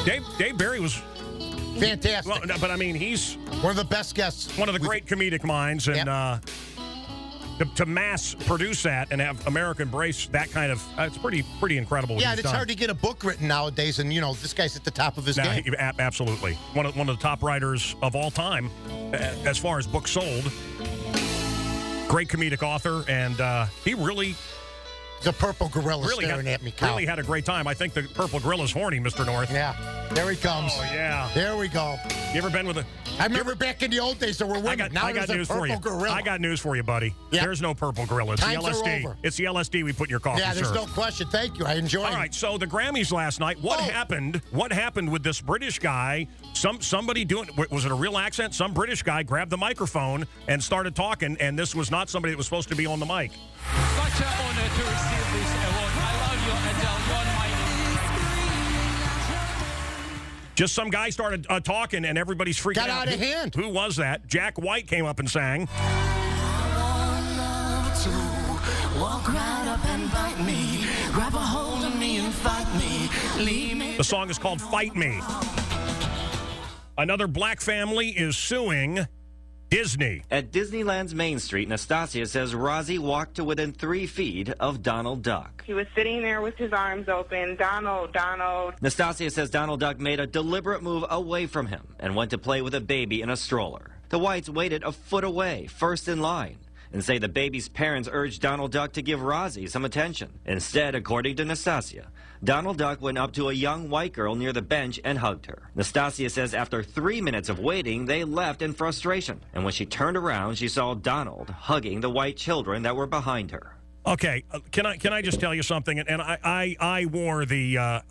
Dave Barry was fantastic. Well, but I mean, he's one of the best guests. One of the great comedic minds, and to mass produce that and have America embrace that kind of it's pretty incredible. Yeah, and it's hard to get a book written nowadays, and this guy's at the top of his game. Absolutely, one of the top writers of all time, as far as books sold. Great comedic author, and he really. He's a purple gorilla staring at me, Kyle. Really had a great time. I think the purple gorilla's horny, Mr. North. Yeah, there he comes. Oh, yeah. There we go. You ever been with a... I remember back in the old days there were women. Now there's a purple gorilla. I got news for you, buddy. Yeah. There's no purple gorilla. It's Times the LSD. are over. It's the LSD we put in your coffee, Yeah, there's no question. Thank you. I enjoyed it. All right, so the Grammys last night, what happened? What happened with this British guy? Somebody doing... Was it a real accent? Some British guy grabbed the microphone and started talking, and this was not somebody that was supposed to be on the mic. Such an honor to receive this award. I love you, Adele. You're my... Just some guy started talking, and everybody's freaking out. Got out of hand. Who was that? Jack White came up and sang. Walk right up and bite me, grab a hold of me and fight me, leave me. The song is called Fight Me. Another black family is suing Disney. At Disneyland's Main Street, Nastasia says Rozzy walked to within 3 feet of Donald Duck. He was sitting there with his arms open. Donald. Nastasia says Donald Duck made a deliberate move away from him and went to play with a baby in a stroller. The Whites waited a foot away, first in line, and say the baby's parents urged Donald Duck to give Rozzy some attention. Instead, according to Nastasia, Donald Duck went up to a young white girl near the bench and hugged her. Nastasia says after 3 minutes of waiting, they left in frustration. And when she turned around, she saw Donald hugging the white children that were behind her. Okay, can I just tell you something? And I wore the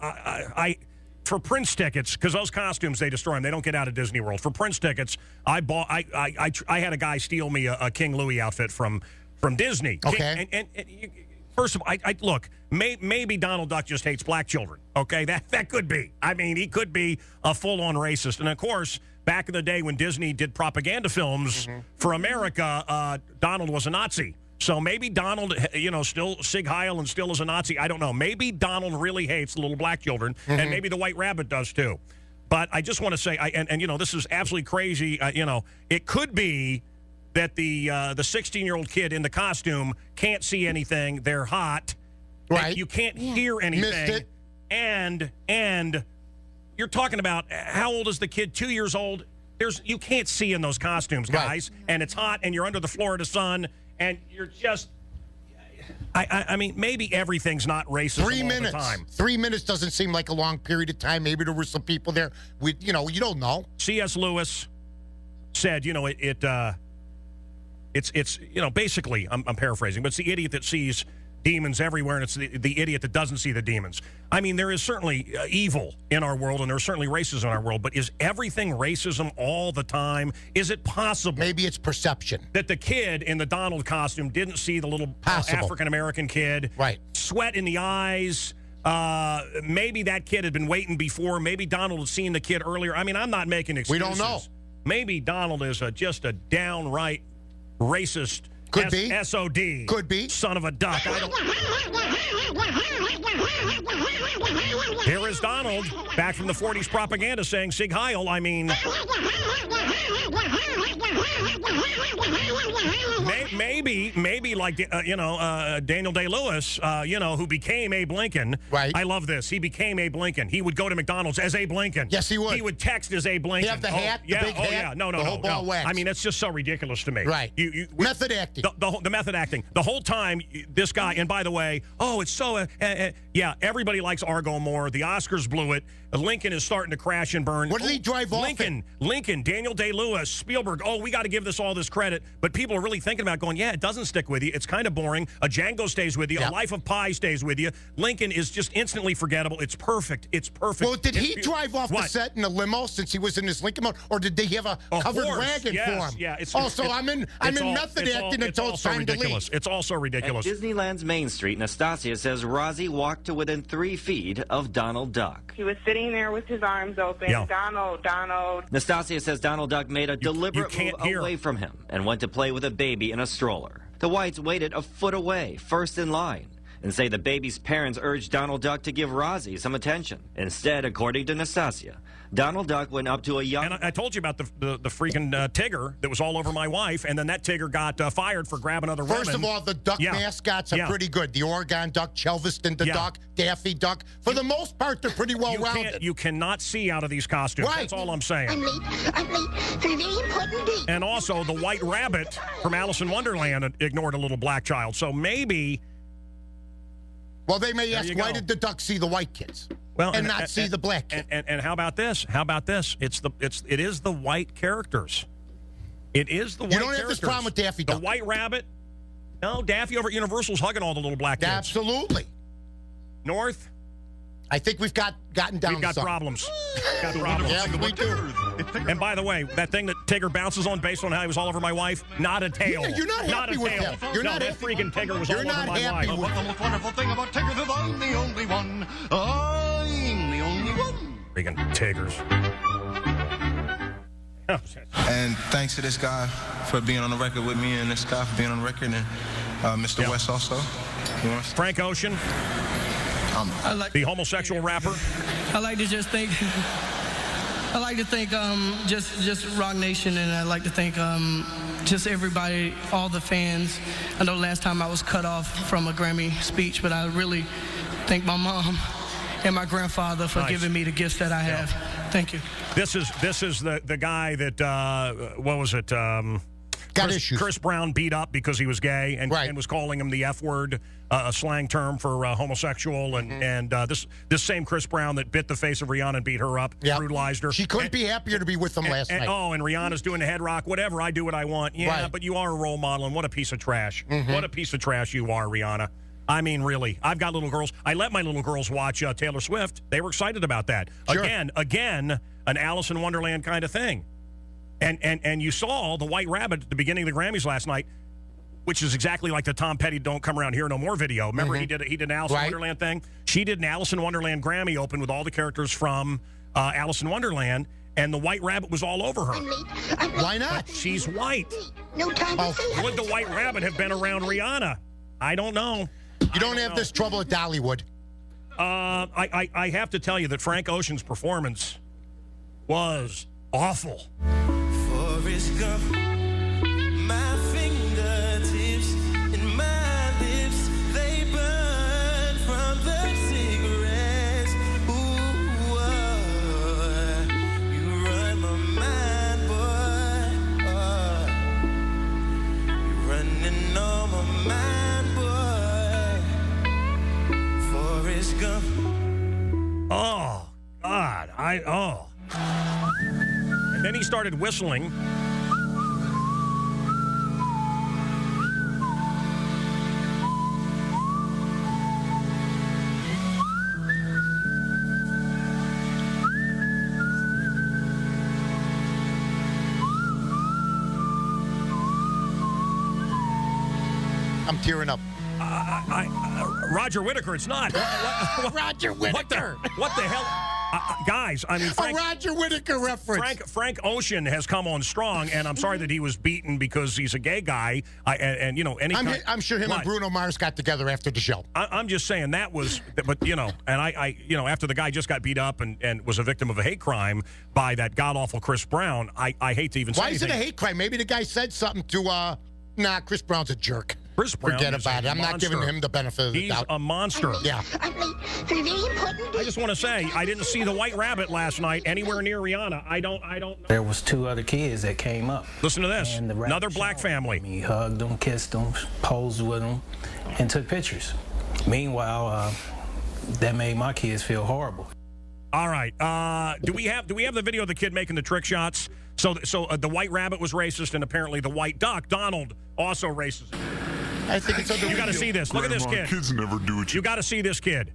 for Prince tickets, because those costumes, they destroy them. They don't get out of Disney World. For Prince tickets, I had a guy steal me a King Louis outfit from Disney. Okay. And first of all, look, maybe Donald Duck just hates black children. Okay, that could be. I mean, he could be a full-on racist. And of course, back in the day when Disney did propaganda films for America, Donald was a Nazi. So maybe Donald, still Sig Heil and still is a Nazi. I don't know. Maybe Donald really hates the little black children, and maybe the White Rabbit does too. But I just want to say, this is absolutely crazy. It could be that the 16-year-old kid in the costume can't see anything. They're hot. Right. You can't hear anything. Missed it. And you're talking about how old is the kid? 2 years old. You can't see in those costumes, guys. Right. And it's hot, and you're under the Florida sun. And you're just, I mean, maybe everything's not racist all the time. 3 minutes doesn't seem like a long period of time. Maybe there were some people there. You don't know. C.S. Lewis said, it's basically, I'm paraphrasing, but it's the idiot that sees demons everywhere, and it's the idiot that doesn't see the demons. I mean, there is certainly evil in our world, and there's certainly racism in our world, but is everything racism all the time? Is it possible? Maybe it's perception. That the kid in the Donald costume didn't see the little African-American kid. Right. Sweat in the eyes. Maybe that kid had been waiting before. Maybe Donald had seen the kid earlier. I mean, I'm not making excuses. We don't know. Maybe Donald is just a downright racist. Could be. SOD. Could be. Son of a duck. Here is Donald, back from the 40s propaganda, saying Sig Heil. I mean, maybe like, Daniel Day-Lewis, who became Abe Lincoln. Right. I love this. He became Abe Lincoln. He would go to McDonald's as Abe Lincoln. Yes, he would. He would text as Abe Lincoln. He have the hat, the big hat? Yeah. No. The whole ball of wax. I mean, that's just so ridiculous to me. Right. Method acting. The method acting. The whole time, this guy, and by the way, it's so, everybody likes Argo more. The Oscars blew it. Lincoln is starting to crash and burn. What did he drive off Lincoln, Daniel Day-Lewis, Spielberg. We got to give this all this credit. But people are really thinking about going, it doesn't stick with you. It's kind of boring. A Django stays with you. A Life of Pi stays with you. Lincoln is just instantly forgettable. It's perfect. It's perfect. Well, did he drive off the set in a limo since he was in his Lincoln mode? Or did they have a covered wagon for him? Yeah. I'm in method acting until it's time to leave. It's also ridiculous. At Disneyland's Main Street, Nastasia says Rozzy walked to within 3 feet of Donald Duck. He was sitting there with his arms open. Yeah. Donald. Nastasia says Donald Duck made a deliberate move away from him and went to play with a baby in a stroller. The Whites waited a foot away, first in line, and say the baby's parents urged Donald Duck to give Rosie some attention. Instead, according to Nastasia, Donald Duck went up to a young... And I told you about the freaking Tigger that was all over my wife, and then that Tigger got fired for grabbing other women. First of all, the duck mascots are pretty good. The Oregon duck, Chelveston the duck, Daffy Duck. For the most part, they're pretty well-rounded. You cannot see out of these costumes. Right. That's all I'm saying. I'm late for a very important date. And also, the white rabbit from Alice in Wonderland ignored a little black child. So maybe... Well, they may ask, why did the duck see the white kids? Well, and not see the black kid? And how about this? How about this? It is the white characters. It is the white characters. You don't have this problem with Daffy Duck. The white rabbit. No, Daffy over at Universal's hugging all the little black kids. Absolutely. North. I think we've gotten down. We've got problems. Got problems. Yeah, we do. And by the way, that thing that Tigger bounces on based on how he was all over my wife, not a tail. You're not happy with him. You're not that freaking Tigger was all over my wife. But the most wonderful thing about Tigger is I'm the only one. I'm the only one. Freaking Tiggers. And thanks to this guy for being on the record with me, and this guy for being on the record, and Mr. West also. Frank Ocean, the homosexual rapper. I like to just thank. I like to thank just Rock Nation, and I like to thank just everybody, all the fans. I know last time I was cut off from a Grammy speech, but I really thank my mom and my grandfather for giving me the gifts that I have. Thank you. This is the guy that what was it? Got issues. Chris Brown beat up because he was gay and was calling him the F word, a slang term for homosexual. And this same Chris Brown that bit the face of Rihanna and beat her up, brutalized her. She couldn't be happier to be with him last night. Oh, and Rihanna's doing the head rock. Whatever, I do what I want. Yeah, but you are a role model, and what a piece of trash. What a piece of trash you are, Rihanna. I mean, really. I've got little girls. I let my little girls watch Taylor Swift. They were excited about that. Sure. Again, an Alice in Wonderland kind of thing. And you saw the White Rabbit at the beginning of the Grammys last night, which is exactly like the Tom Petty "Don't Come Around Here No More" video. Remember he did an Alice in Wonderland thing? She did an Alice in Wonderland Grammy open with all the characters from Alice in Wonderland, and the White Rabbit was all over her. I'm late. Why not? She's white. No time to say Would the White Rabbit have been around Rihanna? I don't know. You don't have this trouble at Dollywood. I have to tell you that Frank Ocean's performance was awful. Forrest Gump, my fingertips and my lips, they burn from the cigarettes. Ooh, you run my mind, boy. You're running on my mind, boy. Forrest Gump. Oh, God. And then he started whistling. I'm tearing up. Roger Whittaker, it's not. Roger Whittaker. What the hell? Guys, I mean, Frank, a Roger Whittaker reference. Frank Ocean has come on strong, and I'm sorry that he was beaten because he's a gay guy. I'm sure him and Bruno Mars got together after the show. I'm just saying that was, but and after the guy just got beat up and was a victim of a hate crime by that god awful Chris Brown. I hate to even say anything. Why is it a hate crime? Maybe the guy said something to. Chris Brown's a jerk. Chris Brown Forget about it. I'm not giving him the benefit of the doubt. He's a monster. Yeah. I'm late for a very important date. I just want to say, I didn't see the White Rabbit last night anywhere near Rihanna. I don't know. There was 2 other kids that came up. Listen to this. Another black family. He hugged them, kissed them, posed with them, and took pictures. Meanwhile, that made my kids feel horrible. All right. Do we have the video of the kid making the trick shots? So the White Rabbit was racist, and apparently the White Duck, Donald, also racist. I think it's under. You got to see this. Look at this kid. Kids never do it. You got to see this kid.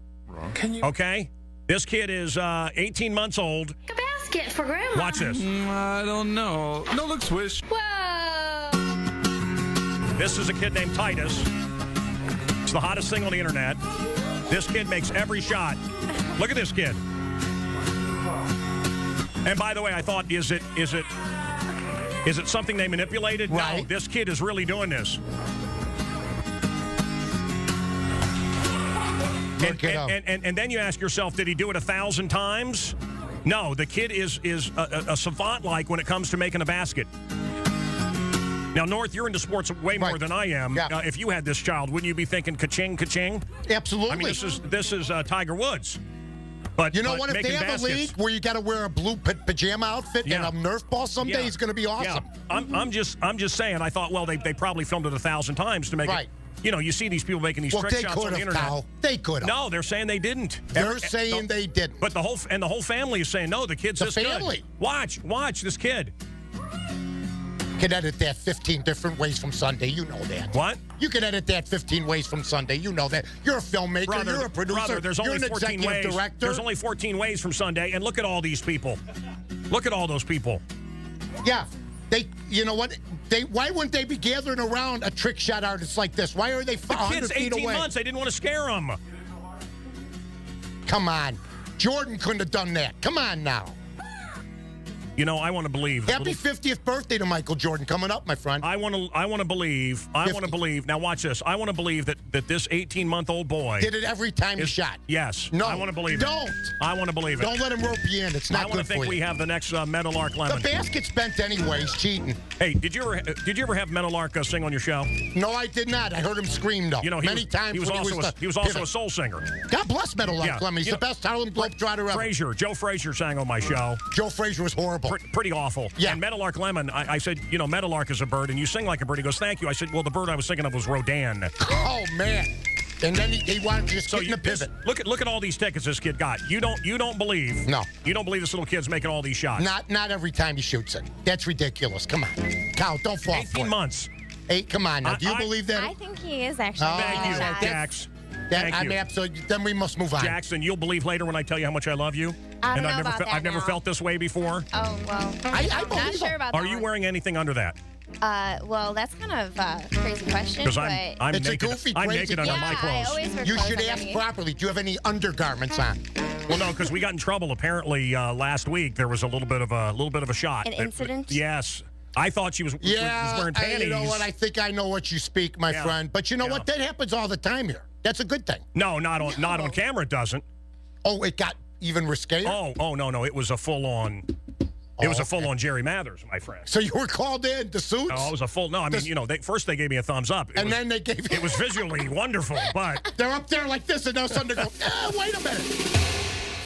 Can you? Okay. This kid is 18 months old. A basket for Grandma. Watch this. I don't know. No, look, Swish. Whoa. This is a kid named Titus. It's the hottest thing on the internet. This kid makes every shot. Look at this kid. And by the way, I thought, is it something they manipulated? Right. No, this kid is really doing this. Look it up. And then you ask yourself, did he do it 1,000 times? No, the kid is a savant-like when it comes to making a basket. Now, North, you're into sports way more than I am. Yeah. If you had this child, wouldn't you be thinking ka-ching, ka-ching? Absolutely. I mean, this is Tiger Woods. But you know what? If they making have baskets, a league where you got to wear a blue pajama outfit and a Nerf ball someday, it's going to be awesome. Yeah. I'm just saying. I thought, well, they probably filmed it 1,000 times to make it. You know, you see these people making these trick shots on the internet. Kyle. They could have. No, they're saying they didn't. They're saying they didn't. But the whole family is saying no. The kid's this family. Good. Watch this kid. You can edit that 15 different ways from Sunday. You know that. What? You can edit that 15 ways from Sunday. You know that. You're a filmmaker. You're a producer. Brother, there's you're only an 14 executive ways. director. There's only 14 ways from Sunday, and look at all these people. Look at all those people. Yeah. You know what? Why wouldn't they be gathering around a trick shot artist like this? Why are they 100 kid's feet 18 away? months. They didn't want to scare him. Come on. Jordan couldn't have done that. Come on now. You know, I want to believe. Happy 50th birthday to Michael Jordan coming up, my friend. I want to believe. Now watch this. I want to believe that this 18-month-old boy did it every time he shot. Yes. No. I want to believe don't. it. I want to believe it. Don't let him rope you in. It's not good for you. I want to think we have the next Meadowlark Lemon. The basket's bent anyways. Cheating. Hey, did you ever have Meadowlark sing on your show? No, I did not. I heard him scream though. You know, many times. He was also a soul singer. God bless Meadowlark Lemon. He's the best Harlem Globetrotter ever. Joe Frazier sang on my show. Joe Frazier was horrible. Pretty awful. Yeah. And Meadowlark Lemon, I said, you know, Meadowlark is a bird, and you sing like a bird. He goes, thank you. I said, well, the bird I was thinking of was Rodan. Oh man. And then he wanted to just get in the pivot. Look at all these tickets this kid got. You don't believe. No. You don't believe this little kid's making all these shots. Not every time he shoots it. That's ridiculous. Come on. Kyle, don't fall for it. 18 months. Come on now. Do you believe that? I think he is actually. Thank you, Jax. I'm absolutely. Then we must move on. Jackson, you'll believe later when I tell you how much I love you. I don't know about that I've never now. felt this way before. Oh well. I'm not sure about that. Are you wearing anything under that? Well, that's kind of a crazy question. Because but I'm it's naked. a goofy, I'm crazy naked under my I clothes. always wear You clothes should ask underneath. properly. Do you have any undergarments on? Well, no, because we got in trouble. Apparently, last week there was a little bit of a shot. An incident? Yes. I thought she was wearing panties. You know what? I think I know what you speak, my friend. But you know what? That happens all the time here. That's a good thing. No, not on camera. It doesn't. Oh, it got even risque. Oh no! It was a full on. It was a full-on Jerry Mathers, my friend. So you were called in, the suits? No, it was a full. No, I mean, you know, first they gave me a thumbs up, then they gave. It was visually wonderful, but they're up there like this, and all of a sudden they go, wait a minute.